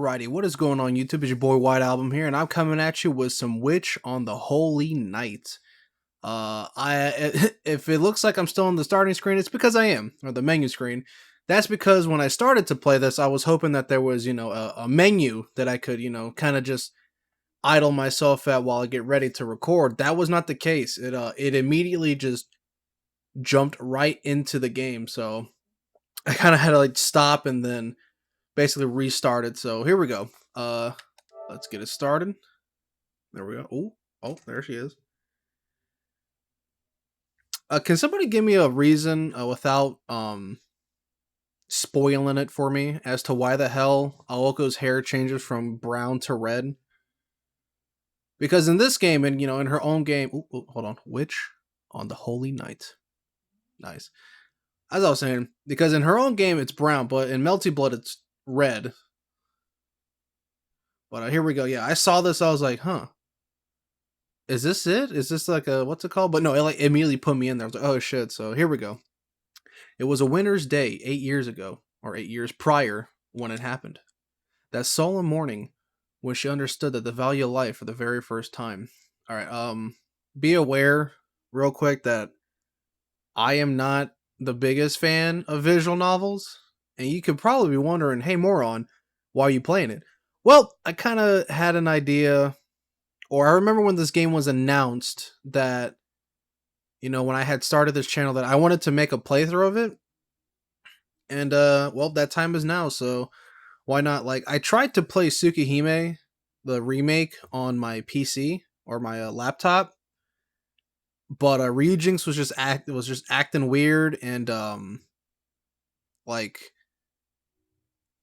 Alrighty, what is going on YouTube? It's your boy White Album here, and I'm coming at you with some Witch on the Holy Night. If it looks like I'm still on the starting screen, it's because I am, or the menu screen. That's because when I started to play this, I was hoping that there was, a menu that I could, kind of just idle myself at while I get ready to record. That was not the case. It immediately just jumped right into the game, so I kind of had to like stop and then basically restarted. So here we go. Let's get it started. There we go. Oh, there she is. Can somebody give me a reason without spoiling it for me as to why the hell Aoko's hair changes from brown to red? Because in this game, and in her own game, hold on, Witch on the Holy Night. Nice. As I was saying, because in her own game it's brown, but in MELTYBLOOD it's red. But here we go. Yeah, I saw this. I was like, huh. Is this it? Is this like a, what's it called? But no, it like immediately put me in there. I was like, oh shit. So here we go. It was a winter's day 8 years ago, or 8 years prior when it happened. That solemn morning when she understood that the value of life for the very first time. All right, be aware real quick that I am not the biggest fan of visual novels. And you could probably be wondering, hey moron, why are you playing it? Well, I kind of had an idea, or I remember when this game was announced that, when I had started this channel, that I wanted to make a playthrough of it. And, well, that time is now, so why not? Like, I tried to play Tsukihime, the remake, on my PC, or my laptop, but Ryujinx was just acting weird, and, like,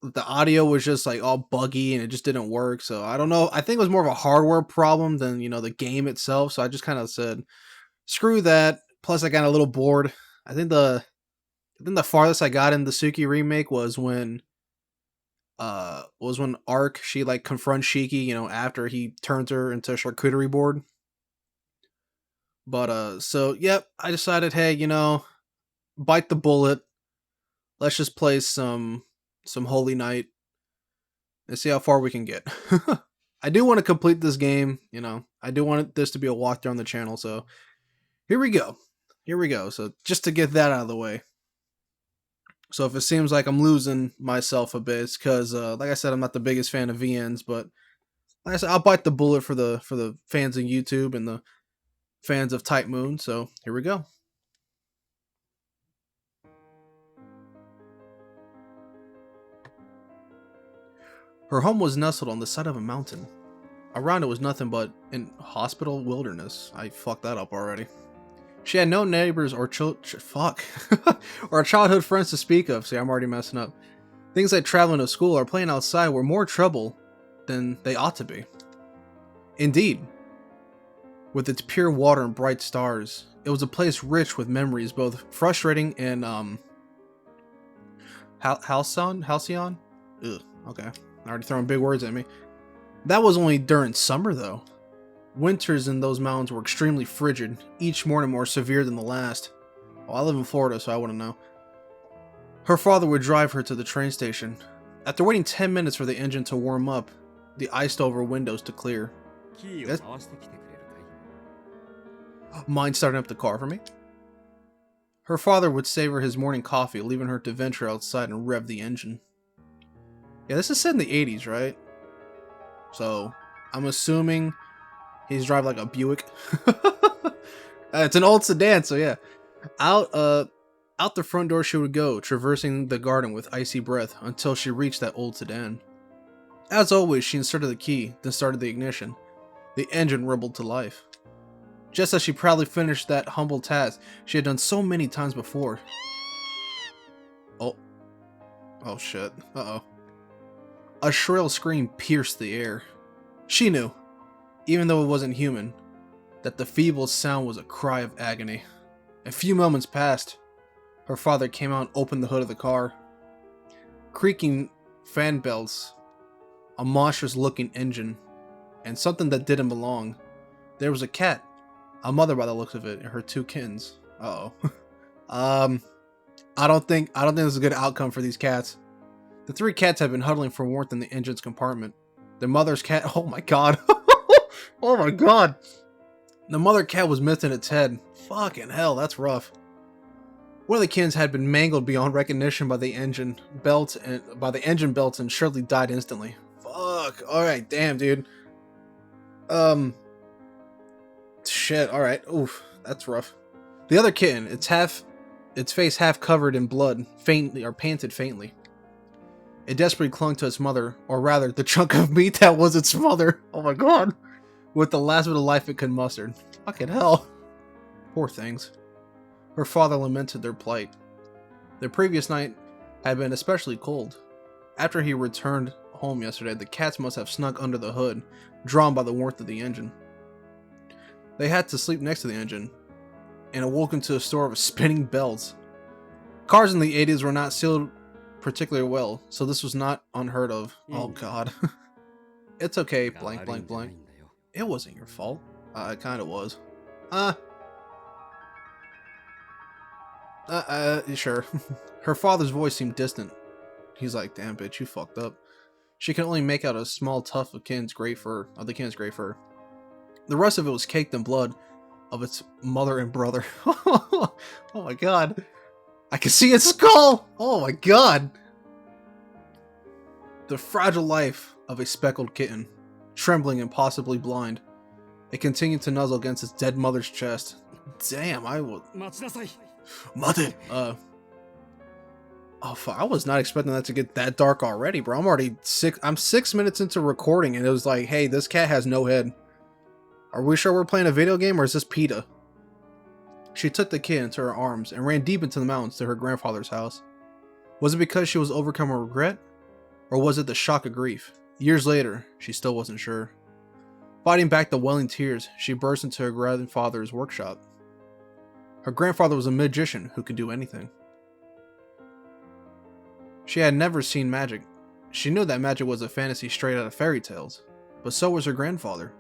the audio was just like all buggy and it just didn't work. So I don't know. I think it was more of a hardware problem than, the game itself. So I just kind of said, screw that. Plus I got a little bored. I think the farthest I got in the Suki remake was when Arc, she like confronts Shiki, after he turns her into a charcuterie board. But so yep, I decided, hey, bite the bullet. Let's just play some Holy Night and see how far we can get. I do want to complete this game, I do want this to be a walkthrough on the channel, so here we go. So just to get that out of the way. So if it seems like I'm losing myself a bit, it's because, like I said, I'm not the biggest fan of VNs, but like I said, I'll bite the bullet for the fans of YouTube and the fans of TYPEMOON, so here we go. Her home was nestled on the side of a mountain. Around it was nothing but an hospital wilderness. I fucked that up already. She had no neighbors or or childhood friends to speak of. See, I'm already messing up. Things like traveling to school or playing outside were more trouble than they ought to be. Indeed, with its pure water and bright stars, it was a place rich with memories, both frustrating and halcyon. Ugh, okay. Already throwing big words at me. That was only during summer, though. Winters in those mountains were extremely frigid, each morning more severe than the last. Well, I live in Florida, so I wouldn't know. Her father would drive her to the train station. After waiting 10 minutes for the engine to warm up, the iced-over windows to clear. Mind starting up the car for me? Her father would savor his morning coffee, leaving her to venture outside and rev the engine. Yeah, this is set in the 80s, right? So, I'm assuming he's driving like a Buick. It's an old sedan, so yeah. Out the front door she would go, traversing the garden with icy breath until she reached that old sedan. As always, she inserted the key, then started the ignition. The engine rumbled to life. Just as she proudly finished that humble task she had done so many times before. Oh shit. Uh-oh. A shrill scream pierced the air. She knew, even though it wasn't human, that the feeble sound was a cry of agony. A few moments passed. Her father came out and opened the hood of the car. Creaking fan belts, a monstrous-looking engine, and something that didn't belong. There was a cat, a mother by the looks of it, and her 2 kittens. Uh-oh. I don't think this is a good outcome for these cats. The three cats had been huddling for warmth in the engine's compartment. The mother's cat... Oh my god. Oh my god. The mother cat was missing its head. Fucking hell, that's rough. One of the kittens had been mangled beyond recognition by the engine belts and surely died instantly. Fuck. Alright, damn, dude. Shit, alright. Oof, that's rough. The other kitten, its face half covered in blood, panted faintly. It desperately clung to its mother, or rather, the chunk of meat that was its mother. Oh my god. With the last bit of life it could muster. Fucking hell. Poor things. Her father lamented their plight. The previous night had been especially cold. After he returned home yesterday, the cats must have snuck under the hood, drawn by the warmth of the engine. They had to sleep next to the engine, and awoke into a store of spinning belts. Cars in the 80s were not sealed particularly well, so this was not unheard of. Oh god. It's okay, blank blank blank. It wasn't your fault. It kinda was. Sure. Her father's voice seemed distant. He's like, damn bitch, you fucked up. She could only make out a small tuft of the kitten's gray fur. The rest of it was caked in blood of its mother and brother. Oh my god. I can see its skull! Oh my god! The fragile life of a speckled kitten, trembling and possibly blind. It continued to nuzzle against its dead mother's chest. Damn, I will... Mate! Oh fuck, I was not expecting that to get that dark already, bro. I'm 6 minutes into recording and it was like, hey, this cat has no head. Are we sure we're playing a video game or is this PETA? She took the kid into her arms and ran deep into the mountains to her grandfather's house. Was it because she was overcome with regret? Or was it the shock of grief? Years later, she still wasn't sure. Fighting back the welling tears, she burst into her grandfather's workshop. Her grandfather was a magician who could do anything. She had never seen magic. She knew that magic was a fantasy straight out of fairy tales, but so was her grandfather.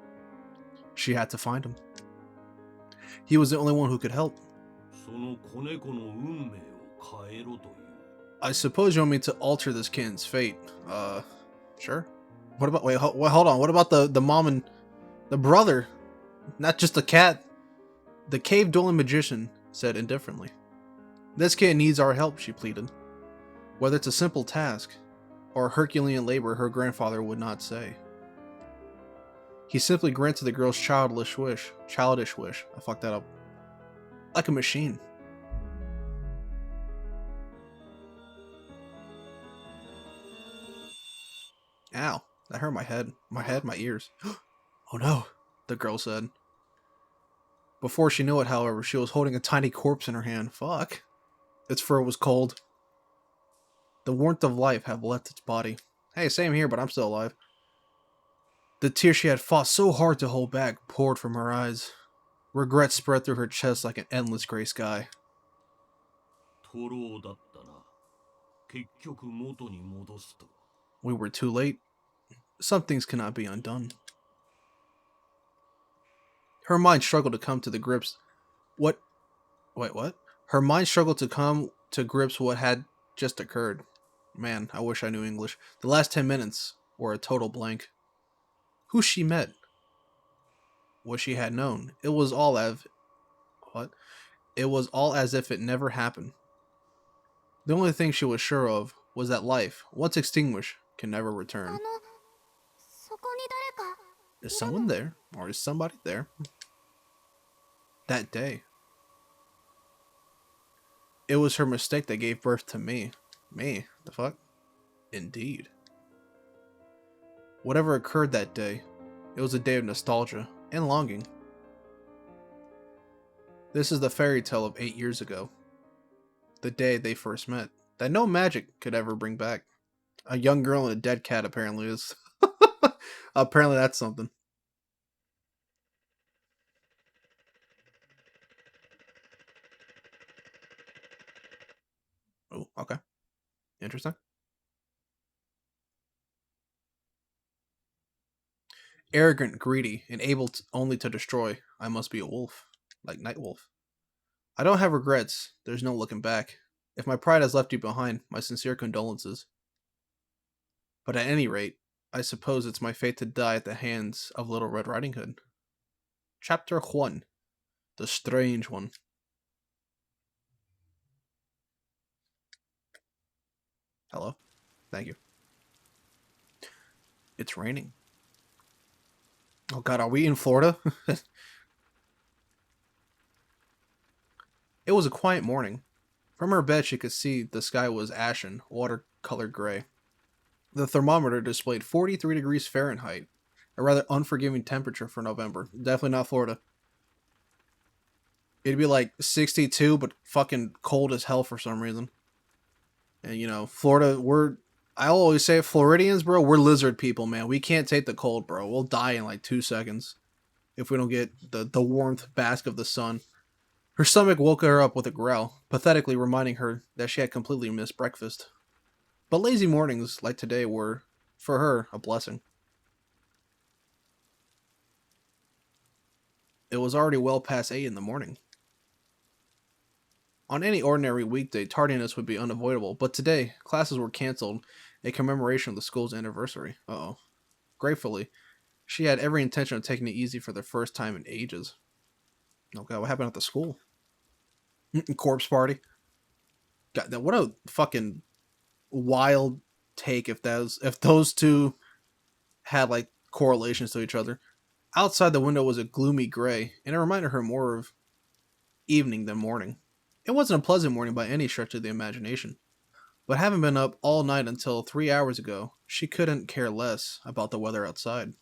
She had to find him. He was the only one who could help. I suppose you want me to alter this kitten's fate. Sure. What about, wait, hold on. What about the mom and the brother? Not just the cat. The cave-dwelling magician said indifferently. This kid needs our help, she pleaded. Whether it's a simple task or Herculean labor, her grandfather would not say. He simply granted the girl's childish wish. I fucked that up. Like a machine. Ow, that hurt my head. My ears. Oh no, the girl said. Before she knew it, however, she was holding a tiny corpse in her hand. Fuck. Its fur was cold. The warmth of life had left its body. Hey, same here, but I'm still alive. The tears she had fought so hard to hold back poured from her eyes. Regret spread through her chest like an endless gray sky. We were too late. Some things cannot be undone. Her mind struggled to come to the grips. What? Her mind struggled to come to grips what had just occurred. Man, I wish I knew English. The last 10 minutes were a total blank. Who she met? What she had known. It was all as if it never happened. The only thing she was sure of was that life, once extinguished, can never return. Is someone there? Or is somebody there? That day. It was her mistake that gave birth to me. Me? The fuck? Indeed. Whatever occurred that day, it was a day of nostalgia and longing. This is the fairy tale of 8 years ago. The day they first met. That no magic could ever bring back. A young girl and a dead cat apparently is. Apparently that's something. Oh, okay. Interesting. Arrogant, greedy, and able only to destroy, I must be a wolf. Like Nightwolf. I don't have regrets. There's no looking back. If my pride has left you behind, my sincere condolences. But at any rate, I suppose it's my fate to die at the hands of Little Red Riding Hood. Chapter 1. The Strange One. Hello? Thank you. It's raining. Oh god, are we in Florida? It was a quiet morning. From her bed she could see the sky was ashen, watercolored gray. The thermometer displayed 43 degrees Fahrenheit, a rather unforgiving temperature for November. Definitely not Florida. It'd be like 62, but fucking cold as hell for some reason. And you know, Florida, I always say Floridians, bro, we're lizard people, man. We can't take the cold, bro. We'll die in like 2 seconds if we don't get the warmth bask of the sun. Her stomach woke her up with a growl, pathetically reminding her that she had completely missed breakfast. But lazy mornings like today were, for her, a blessing. It was already well past 8 in the morning. On any ordinary weekday, tardiness would be unavoidable, but today, classes were cancelled in commemoration of the school's anniversary. Uh-oh. Gratefully, she had every intention of taking it easy for the first time in ages. Oh god, what happened at the school? Corpse party? God, what a fucking wild take if those two had like correlations to each other. Outside the window was a gloomy gray, and it reminded her more of evening than morning. It wasn't a pleasant morning by any stretch of the imagination, but having been up all night until 3 hours ago, she couldn't care less about the weather outside.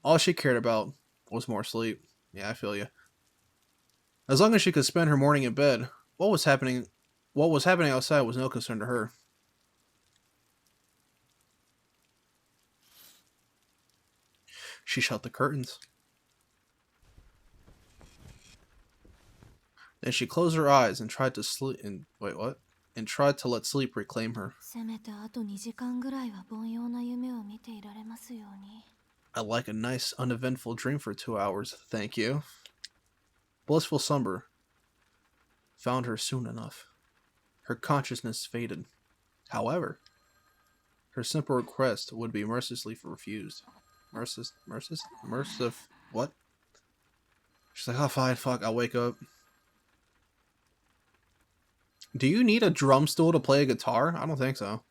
All she cared about was more sleep. Yeah, I feel you. As long as she could spend her morning in bed, what was happening outside was no concern to her. She shut the curtains. Then she closed her eyes and tried to sleep. And wait, what? And tried to let sleep reclaim her. I like a nice, uneventful dream for 2 hours, thank you. Blissful slumber found her soon enough. Her consciousness faded. However, her simple request would be mercilessly refused. What? She's like, oh, fine, fuck, I'll wake up. Do you need a drum stool to play a guitar? I don't think so.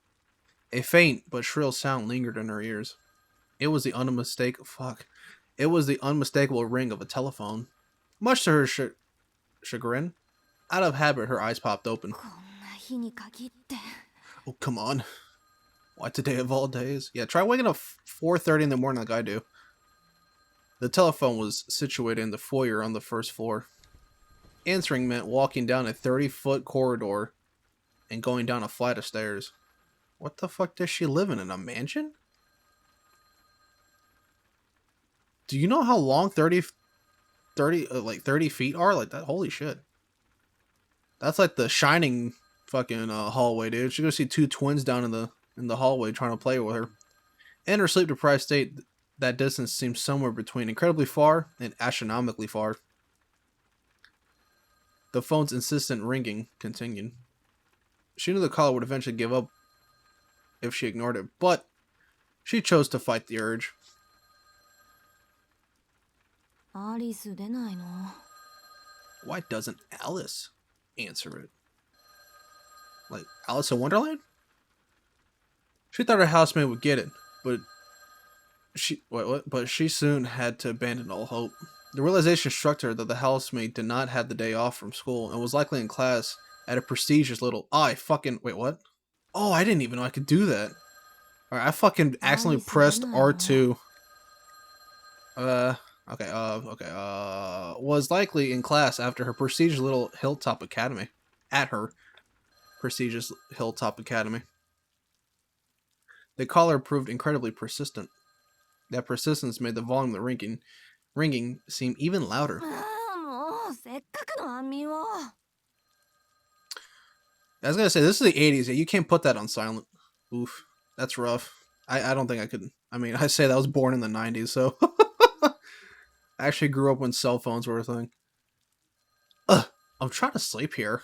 A faint but shrill sound lingered in her ears. It was the unmistakable ring of a telephone. Much to her chagrin, out of habit, her eyes popped open. Oh, come on. Why today of all days? Yeah, try waking up 4:30 in the morning like I do. The telephone was situated in the foyer on the first floor. Answering meant walking down a 30-foot corridor and going down a flight of stairs. What the fuck does she live in a mansion? Do you know how long 30 feet are? Like that? Holy shit. That's like the Shining fucking hallway, dude. She's gonna see two twins down in the hallway trying to play with her. In her sleep-deprived state, that distance seemed somewhere between incredibly far and astronomically far. The phone's insistent ringing continued. She knew the caller would eventually give up if she ignored it, but she chose to fight the urge. Why doesn't Alice answer it? Like Alice in Wonderland? She thought her housemate would get it, but she soon had to abandon all hope. The realization struck her that the housemate did not have the day off from school and was likely in class at a prestigious little. Wait, what? Oh, I didn't even know I could do that. Alright, I fucking accidentally pressed R2. Was likely in class after her prestigious little hilltop academy. At her prestigious hilltop academy. The caller proved incredibly persistent. That persistence made the volume of the ringing seem even louder. I was gonna say, this is the 80s. You can't put that on silent. Oof. That's rough. I don't think I could. I mean, I say that I was born in the 90s, so. I actually grew up when cell phones were a thing. Ugh. I'm trying to sleep here.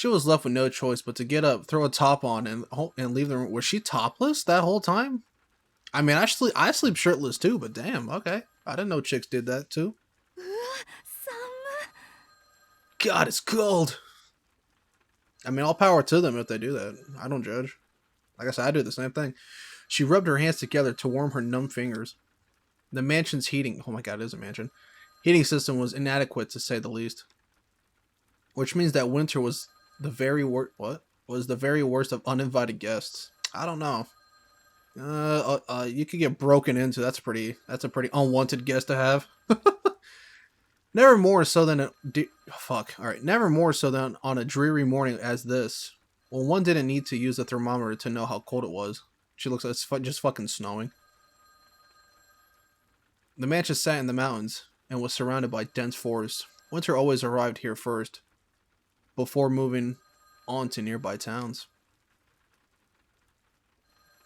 She was left with no choice but to get up, throw a top on, and leave the room. Was she topless that whole time? I mean, I sleep shirtless too, but damn, okay. I didn't know chicks did that too. God, it's cold. I mean, all power to them if they do that. I don't judge. Like I said, I do the same thing. She rubbed her hands together to warm her numb fingers. The mansion's heating, oh my god, it is a mansion. Heating system was inadequate to say the least. Which means that winter was the very worst. What? Was the very worst of uninvited guests. I don't know. You could get broken into. That's a pretty unwanted guest to have. Never more so than Never more so than on a dreary morning as this, when one didn't need to use a thermometer to know how cold it was. She looks like it's just fucking snowing. The mansion sat in the mountains and was surrounded by dense forests. Winter always arrived here first, before moving on to nearby towns.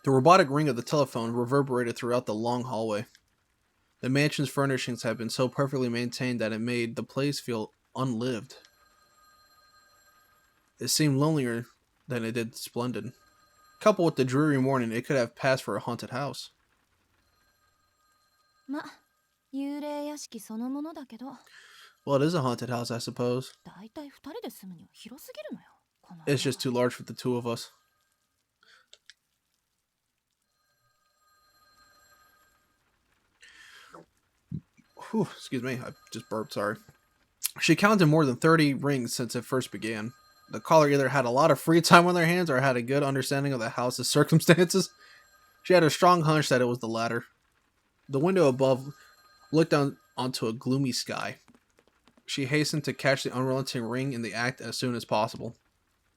The robotic ring of the telephone reverberated throughout the long hallway. The mansion's furnishings had been so perfectly maintained that it made the place feel unlived. It seemed lonelier than it did splendid. Coupled with the dreary morning, it could have passed for a haunted house. Well, it is a haunted house, I suppose. It's just too large for the two of us. Whew, excuse me, I just burped, sorry. She counted more than 30 rings since it first began. The caller either had a lot of free time on their hands or had a good understanding of the house's circumstances. She had a strong hunch that it was the latter. The window above looked down onto a gloomy sky. She hastened to catch the unrelenting ring in the act as soon as possible,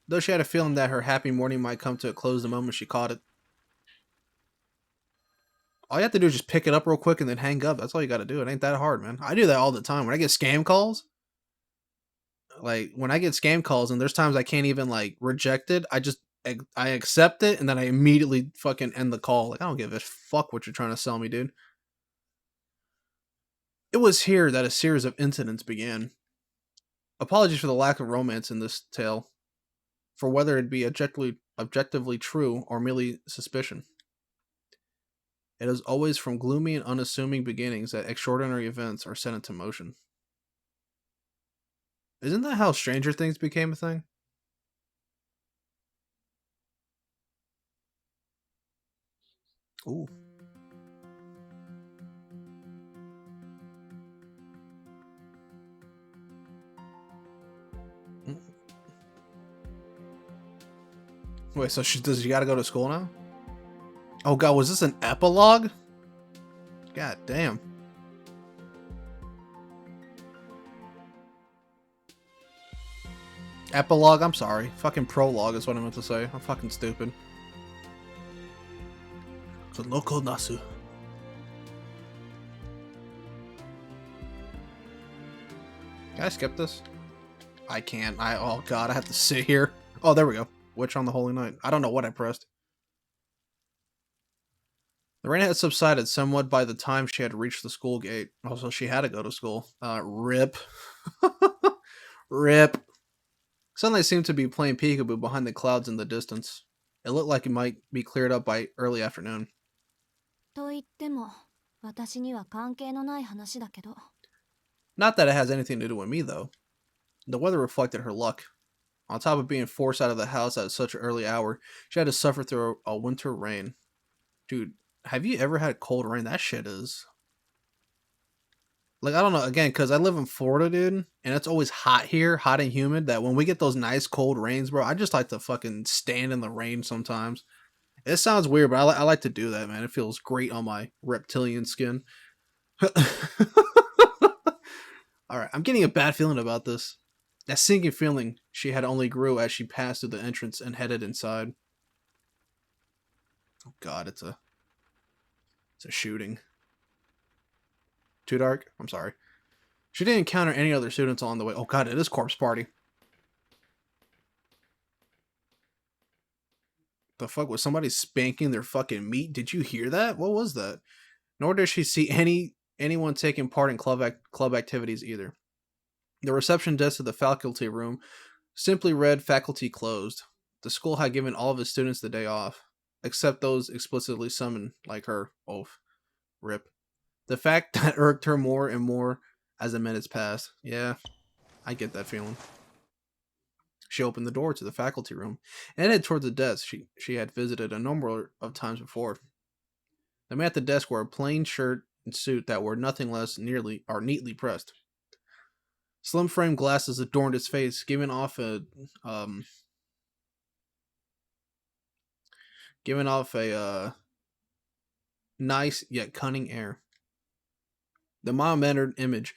though she had a feeling that her happy morning might come to a close the moment she caught it. All you have to do is just pick it up real quick and then hang up. That's all you got to do. It ain't that hard, man. I do that all the time. When I get scam calls, when I get scam calls and there's times I can't even, reject it, I accept it and then I immediately fucking end the call. I don't give a fuck what you're trying to sell me, dude. It was here that a series of incidents began. Apologies for the lack of romance in this tale, for whether it be objectively true or merely suspicion. It is always from gloomy and unassuming beginnings that extraordinary events are set into motion. Isn't that how Stranger Things became a thing? Ooh. Wait, so does she gotta go to school now? Oh god, was this an epilogue? God damn. Epilogue? I'm sorry. Fucking prologue is what I meant to say. I'm fucking stupid. So local Nasu. Can I skip this? I can't. Oh god, I have to sit here. Oh, there we go. Witch on the Holy Night. I don't know what I pressed. The rain had subsided somewhat by the time she had reached the school gate. Also, she had to go to school. Rip. Rip. Sunlight seemed to be playing peekaboo behind the clouds in the distance. It looked like it might be cleared up by early afternoon. Not that it has anything to do with me, though. The weather reflected her luck. On top of being forced out of the house at such an early hour, she had to suffer through a winter rain. Dude, have you ever had cold rain? That shit is... I don't know, again, because I live in Florida, dude, and it's always hot here, hot and humid, that when we get those nice cold rains, bro, I just like to fucking stand in the rain sometimes. It sounds weird, but I like to do that, man. It feels great on my reptilian skin. Alright, I'm getting a bad feeling about this. That sinking feeling she had only grew as she passed through the entrance and headed inside. Oh god, it's a shooting. Too dark? I'm sorry. She didn't encounter any other students along the way. Oh god, it is corpse party. The fuck, was somebody spanking their fucking meat? Did you hear that? What was that? Nor did she see anyone taking part in club activities either. The reception desk of the faculty room simply read faculty closed. The school had given all of its students the day off, except those explicitly summoned, like her. Oof. Rip. The fact that irked her more and more as the minutes passed. Yeah, I get that feeling. She opened the door to the faculty room and headed toward the desk she had visited a number of times before. The man at the desk wore a plain shirt and suit that were nothing less neatly pressed. Slim frame glasses adorned his face, giving off a nice yet cunning air. The mild-mannered image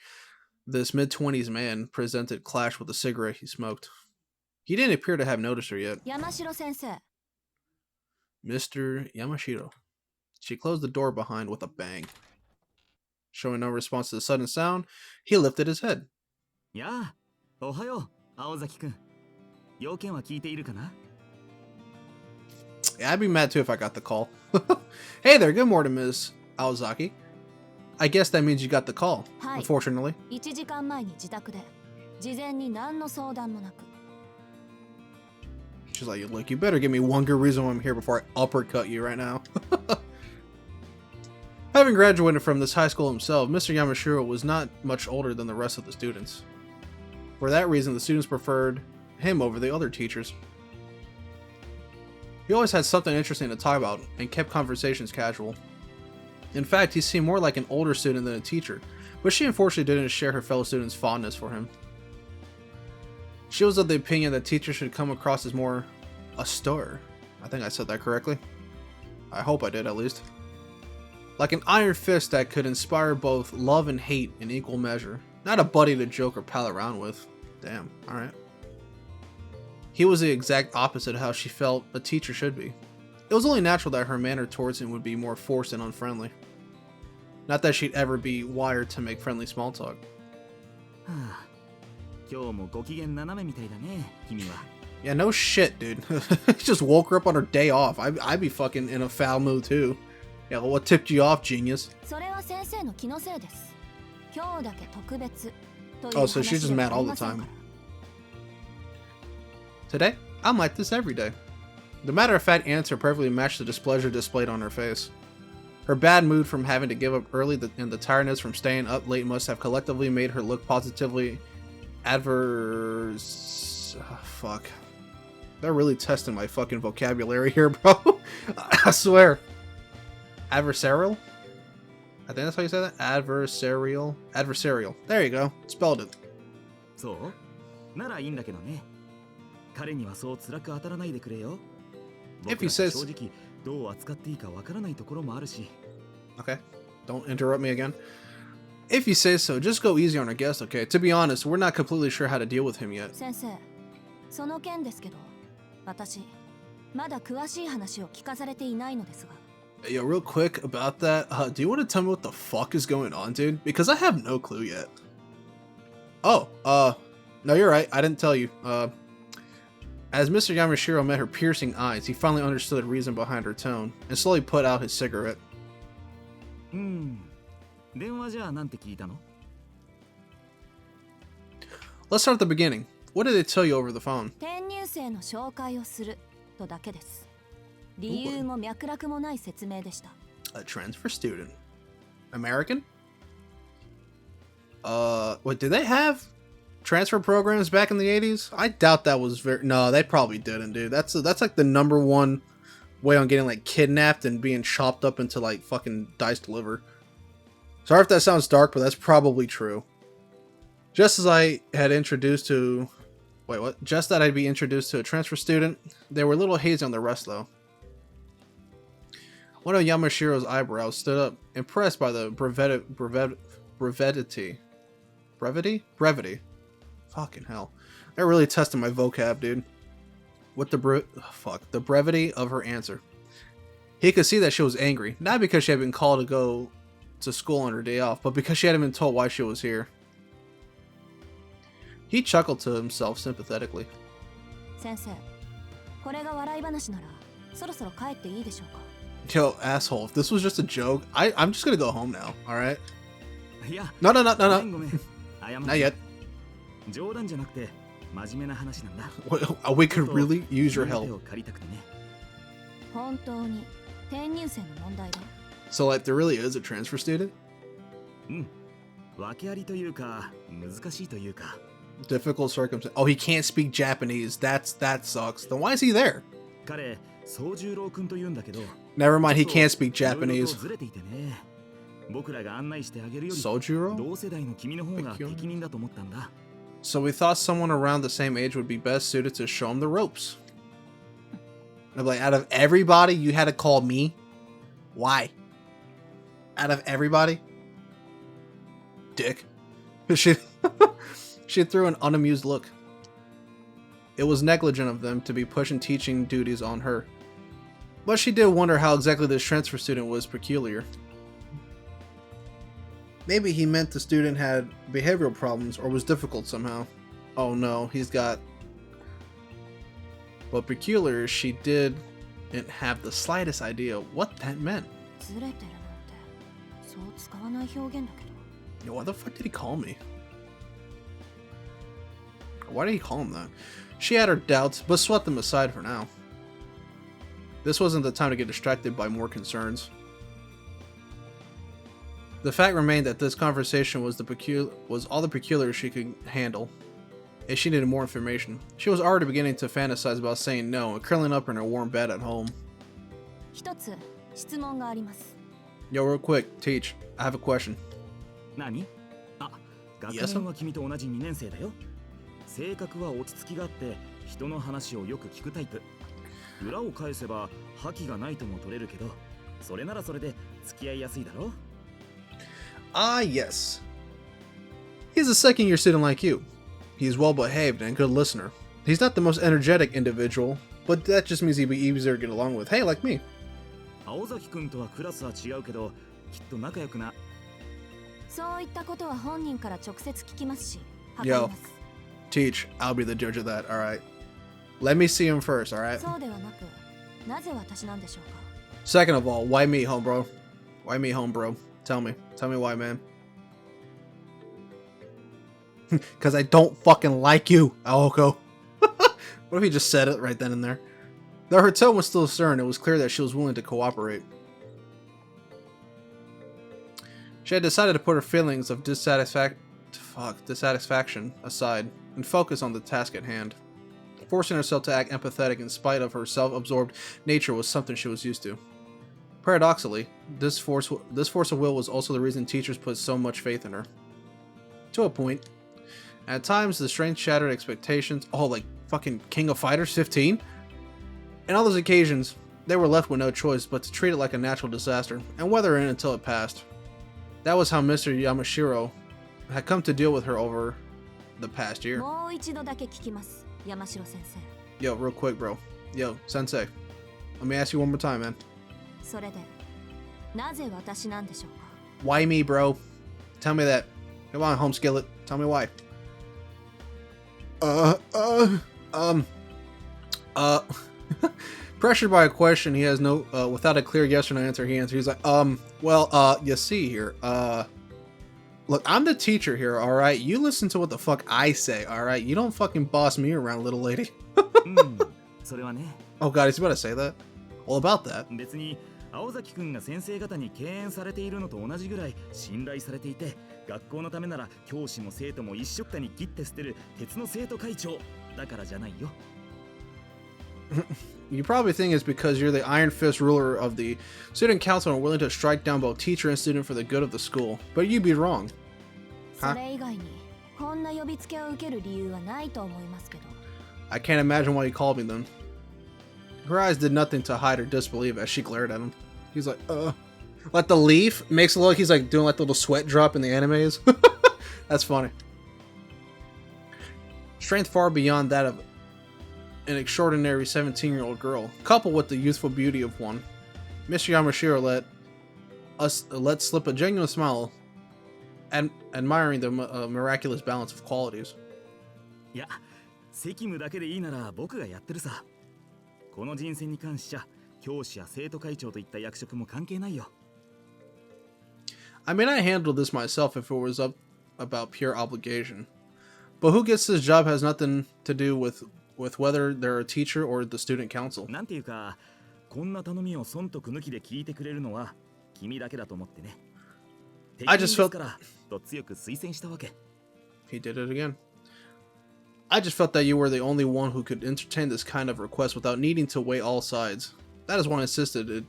this mid-20s man presented clashed with the cigarette he smoked. He didn't appear to have noticed her yet. Yamashiro-sensei. Mr. Yamashiro. She closed the door behind with a bang. Showing no response to the sudden sound, he lifted his head. Yeah. Ohayo, Aozaki-kun. Youken wa kiiteiru kana? Yeah, I'd be mad too if I got the call. Hey there, good morning, Miss Aozaki. I guess that means you got the call, unfortunately. 1時間前に自宅で事前に何の相談もなく She's like, look, you better give me one good reason why I'm here before I uppercut you right now. Having graduated from this high school himself, Mr. Yamashiro was not much older than the rest of the students. For that reason, the students preferred him over the other teachers. He always had something interesting to talk about and kept conversations casual. In fact, he seemed more like an older student than a teacher, but she unfortunately didn't share her fellow students' fondness for him. She was of the opinion that teachers should come across as more austere. I think I said that correctly. I hope I did, at least. Like an iron fist that could inspire both love and hate in equal measure. Not a buddy to joke or pal around with. Damn, alright. He was the exact opposite of how she felt a teacher should be. It was only natural that her manner towards him would be more forced and unfriendly. Not that she'd ever be wired to make friendly small talk. Yeah, no shit, dude. He just woke her up on her day off. I'd be fucking in a foul mood too. Yeah, well, what tipped you off, genius? Oh, so she's just mad all the time. Today, I'm like this every day. The matter-of-fact answer perfectly matched the displeasure displayed on her face. Her bad mood from having to give up early and the tiredness from staying up late must have collectively made her look positively adverse. Oh, fuck. They're really testing my fucking vocabulary here, bro. I swear. Adversarial? I think that's how you say that? Adversarial. Adversarial. There you go. Spelled it. So? ならいいんだけどね。彼にはそう辛く当たらないでくれよ。If he says... Okay, don't interrupt me again. If you say so, just go easy on our guest, okay? To be honest, we're not completely sure how to deal with him yet. Sensei, その件ですけど、私まだ詳しい話を聞かされていないのですが。Yo, real quick about that, do you want to tell me what the fuck is going on, dude? Because I have no clue yet. Oh, no, you're right. I didn't tell you. As Mr. Yamashiro met her piercing eyes, he finally understood the reason behind her tone, and slowly put out his cigarette. Let's start at the beginning. What did they tell you over the phone? A transfer student. American? Wait, did they have transfer programs back in the 80s? I doubt that was very... No, they probably didn't, dude. That's like the #1 way on getting like kidnapped and being chopped up into like fucking diced liver. Sorry if that sounds dark, but that's probably true. Just as I had introduced to... Wait, what? Just that I'd be introduced to a transfer student, they were a little hazy on the rest, though. One of Yamashiro's eyebrows stood up, impressed by the brevity. Brevity? Fucking hell. They're really testing my vocab, dude. With the brevity of her answer. He could see that she was angry, not because she had been called to go to school on her day off, but because she hadn't been told why she was here. He chuckled to himself sympathetically. Sensei, これが笑い話なら、そろそろ帰っていいでしょうか? Yo, asshole, if this was just a joke, I'm just gonna go home now, alright? Yeah. No. Not yet. 真面目な話なんだ。 We could really use your 手 help. を借りたくてね。本当に転入生の問題で So, like, there really is a transfer student? うん。訳ありというか、難しいというか。 Difficult circumstance. Oh, he can't speak Japanese. That sucks. Then why is he there? 彼、宗十郎君と言うんだけど。 Never mind, he can't speak ちょっと Japanese. ずれていてね。僕らが案内してあげるより、 Sojuro? 同世代の君の方が適任だと思ったんだ。 So we thought someone around the same age would be best suited to show him the ropes. I'm like, out of everybody, you had to call me? Why? Out of everybody? Dick. She threw an unamused look. It was negligent of them to be pushing teaching duties on her. But she did wonder how exactly this transfer student was peculiar. Maybe he meant the student had behavioral problems or was difficult somehow. Oh no, he's got... But peculiar, she didn't have the slightest idea what that meant. ずれてるなんてそう使わない表現だけど Yo, why the fuck did he call me? Why did he call him that? She had her doubts, but swept them aside for now. This wasn't the time to get distracted by more concerns. The fact remained that this conversation was all the peculiar she could handle, and she needed more information. She was already beginning to fantasize about saying no and curling up in her warm bed at home. 一つ質問があります Yo, real quick, Teach, I have a question. 何？あ、学 Yes, 年は君と同じ2年生だよ。性格は落ち着きがあって人の話をよく聞くタイプ。裏を返せば覇気がないとも取れるけど、それならそれで付き合いやすいだろ。 Ah, yes. He's a second-year student like you. He's well-behaved and a good listener. He's not the most energetic individual, but that just means he'd be easier to get along with. Hey, like me. 青崎君とはクラスは違うけど、きっと仲良くな。そういったことは本人から直接聞きますし測 Yo. ります Teach, I'll be the judge of that, alright? Let me see him first, alright? そうではなくなぜ私なんでしょうか Second of all, why me, home bro? Why me, home bro? Tell me why, man. Because I don't fucking like you, Aoko. What if he just said it right then and there? Though her tone was still stern, it was clear that she was willing to cooperate. She had decided to put her feelings of dissatisfaction aside and focus on the task at hand. Forcing herself to act empathetic in spite of her self-absorbed nature was something she was used to. Paradoxically, this force of will was also the reason teachers put so much faith in her. To a point. At times, the strength shattered expectations. Oh, like fucking King of Fighters 15? And on those occasions, they were left with no choice but to treat it like a natural disaster and weather it until it passed. That was how Mr. Yamashiro had come to deal with her over the past year. もう一度だけ聞きます山城先生 Yo, real quick, bro. Yo, sensei. Let me ask you one more time, man. それでなぜ私なんでしょうか Why me, bro? Tell me that. Come on, home skillet. Tell me why. Pressured by a question he has no, without a clear yes or no answer, he answers. He's like, well, you see here, look, I'm the teacher here, alright? You listen to what the fuck I say, alright? You don't fucking boss me around, little lady. うん、それはね。 Oh god, he's about to say that? All about that. 別に青崎君が先生方に敬遠されているのと同じぐらい信頼されていて、学校のためなら教師も生徒も一緒くたに切って捨てる鉄の生徒会長だからじゃないよ。 You probably think it's because you're the iron fist ruler of the student council and willing to strike down both teacher and student for the good of the school. But you'd be wrong. それ以外にこんな呼びつけを受ける理由はないと思いますけど I can't imagine why you called me then. Her eyes did nothing to hide her disbelief as she glared at him. He's like, Like the leaf makes it look like he's like doing like the little sweat drop in the animes. That's funny. Strength far beyond that of an extraordinary 17-year-old girl, coupled with the youthful beauty of one. Mr. Yamashiro let slip a genuine smile, admiring the miraculous balance of qualities. いや、責務だけでいいなら僕がやってるさ。この人選に関しちゃ教師や生徒会長といった役職も関係ないよ。 I mean, I handled this myself if it was about pure obligation. But who gets this job has nothing to do with whether they're a teacher or the student council. なんていうか、こんな頼みを損得抜きで聞いてくれるのは君だけだと思ってね。I just 適任で felt すからと強く推薦したわけ。he did it again. I just felt that you were the only one who could entertain this kind of request without needing to weigh all sides. That's why I insisted it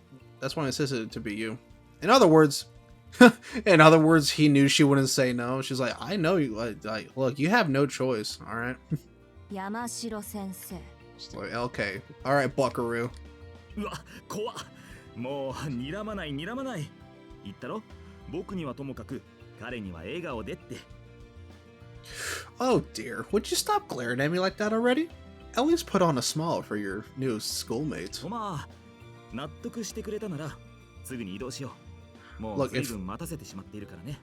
to be you. In other words, he knew she wouldn't say no. She's like, I know you. Like, look, you have no choice. All right. 山城先生。 She's like, okay, all right, Buckaroo. うわ、怖っ。もう睨まない睨まない。言ったろ？僕にはともかく彼には笑顔でって。Oh dear, would you stop glaring at me like that already? At least put on a smile for your new schoolmates. まあ、納得してくれたならすぐに移動しよう。もう Look, 随分待たせてしまっているからね。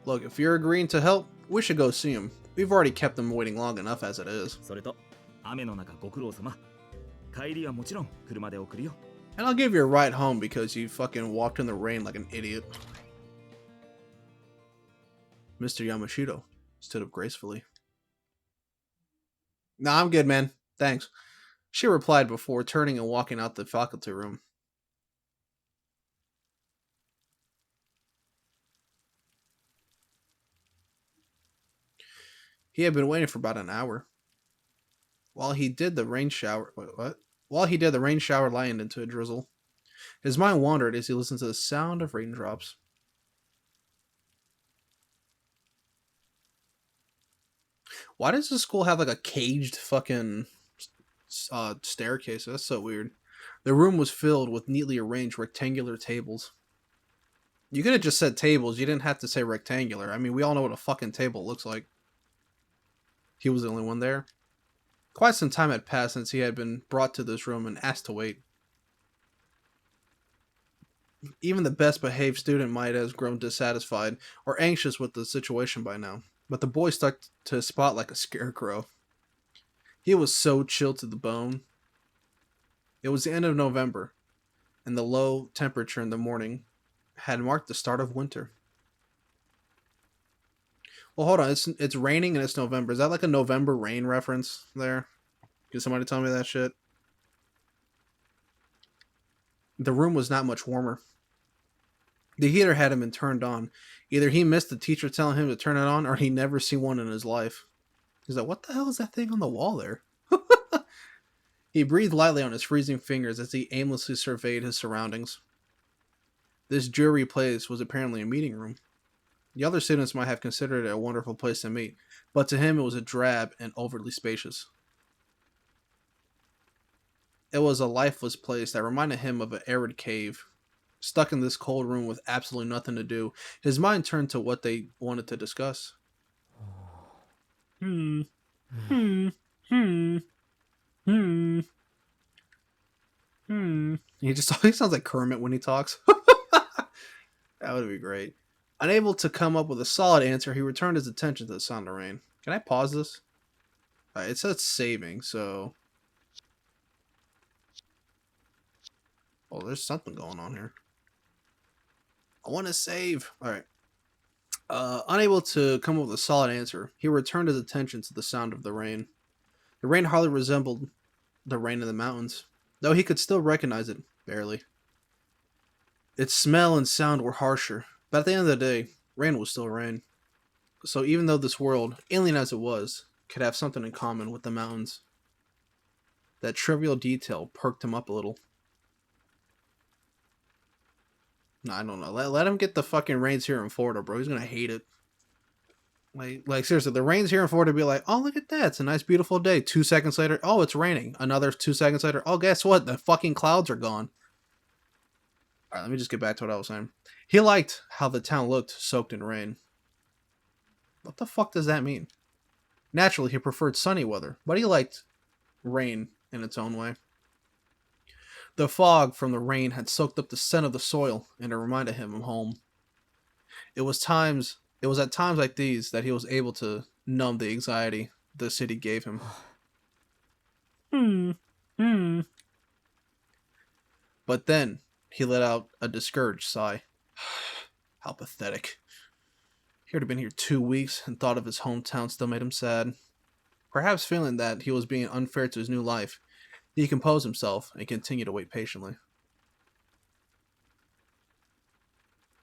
Look, if you're agreeing to help, we should go see him. We've already kept them waiting long enough as it is. それと、雨の中ご苦労様。帰りはもちろん車で送るよ。And I'll give you a ride home because you fucking walked in the rain like an idiot. Mr. Yamashito stood up gracefully. Nah, I'm good, man. Thanks. She replied before turning and walking out the faculty room. He had been waiting for about an hour. While he did the rain shower... Wait, what? While he did, the rain shower lightened into a drizzle. His mind wandered as he listened to the sound of raindrops. Why does the school have like a caged fucking staircase? That's so weird. The room was filled with neatly arranged rectangular tables. You could have just said tables. You didn't have to say rectangular. I mean, we all know what a fucking table looks like. He was the only one there. Quite some time had passed since he had been brought to this room and asked to wait. Even the best behaved student might have grown dissatisfied or anxious with the situation by now, but the boy stuck to his spot like a scarecrow. He was so chilled to the bone. It was the end of November, and the low temperature in the morning had marked the start of winter. Well, hold on. It's raining and it's November. Is that like a November rain reference there? Can somebody tell me that shit? The room was not much warmer. The heater hadn't been turned on. Either he missed the teacher telling him to turn it on, or he'd never seen one in his life. He's like, what the hell is that thing on the wall there? He breathed lightly on his freezing fingers as he aimlessly surveyed his surroundings. This dreary place was apparently a meeting room. The other students might have considered it a wonderful place to meet, but to him it was a drab and overly spacious. It was a lifeless place that reminded him of an arid cave. Stuck in this cold room with absolutely nothing to do, his mind turned to what they wanted to discuss. He sounds like Kermit when he talks. That would be great. Unable to come up with a solid answer, he returned his attention to the sound of rain. Can I pause this? It says saving, so... Oh, there's something going on here. I want to save. Alright. Unable to come up with a solid answer, he returned his attention to the sound of the rain. The rain hardly resembled the rain in the mountains, though he could still recognize it, barely. Its smell and sound were harsher, but at the end of the day, rain was still rain. So even though this world, alien as it was, could have something in common with the mountains, that trivial detail perked him up a little. No, I don't know. Let him get the fucking rains here in Florida, bro. He's gonna hate it. Like seriously, the rains here in Florida be like, oh, look at that. It's a nice, beautiful day. 2 seconds later, oh, it's raining. Another 2 seconds later, oh, guess what? The fucking clouds are gone. All right, let me just get back to what I was saying. He liked how the town looked soaked in rain. What the fuck does that mean? Naturally, he preferred sunny weather, but he liked rain in its own way. The fog from the rain had soaked up the scent of the soil, and it reminded him of home. It was at times like these that he was able to numb the anxiety the city gave him. But then he let out a discouraged sigh. How pathetic. He had been here 2 weeks, and thought of his hometown still made him sad. Perhaps feeling that he was being unfair to his new life, he composed himself and continued to wait patiently.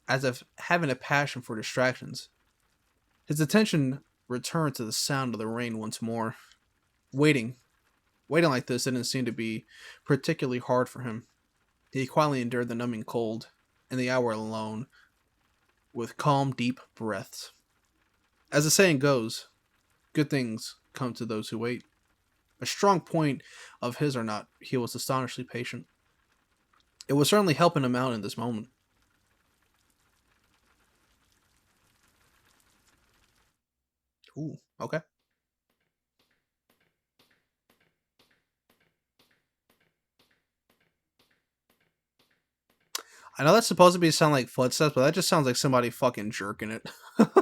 As if having a passion for distractions, his attention returned to the sound of the rain once more. Waiting like this didn't seem to be particularly hard for him. He quietly endured the numbing cold and the hour alone with calm, deep breaths. As the saying goes, good things come to those who wait. A strong point of his or not, he was astonishingly patient. It was certainly helping him out in this moment. Ooh, okay. I know that's supposed to be sound like footsteps, but that just sounds like somebody fucking jerking it. Alright,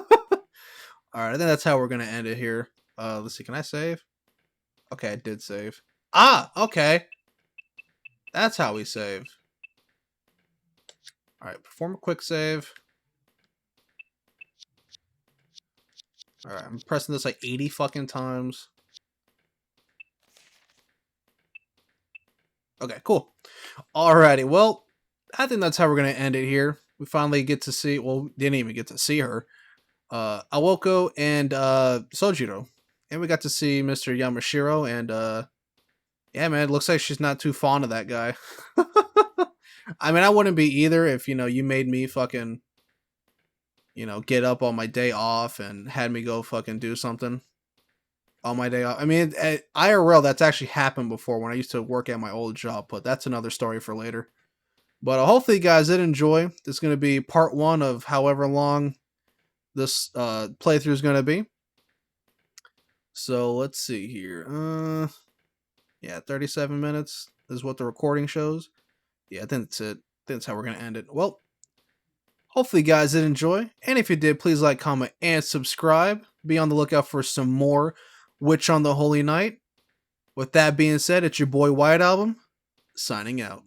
I think that's how we're gonna end it here. Let's see, can I save? Okay, I did save. Ah, okay. That's how we save. Alright, perform a quick save. Alright, I'm pressing this like 80 fucking times. Okay, cool. Alrighty, well, I think that's how we're going to end it here. We finally get to see, well, we didn't even get to see her. Awoko and Sojiro. And we got to see Mr. Yamashiro, and yeah, man, it looks like she's not too fond of that guy. I mean, I wouldn't be either if, you made me fucking, get up on my day off and had me go fucking do something on my day off. I mean, at IRL, that's actually happened before when I used to work at my old job, but that's another story for later. But hopefully you guys did enjoy. This is going to be part 1 of however long this playthrough is going to be. So let's see here. Yeah, 37 minutes is what the recording shows. Yeah, I think that's it. I think that's how we're going to end it. Well, hopefully you guys did enjoy. And if you did, please like, comment, and subscribe. Be on the lookout for some more Witch on the Holy Night. With that being said, it's your boy White Album, signing out.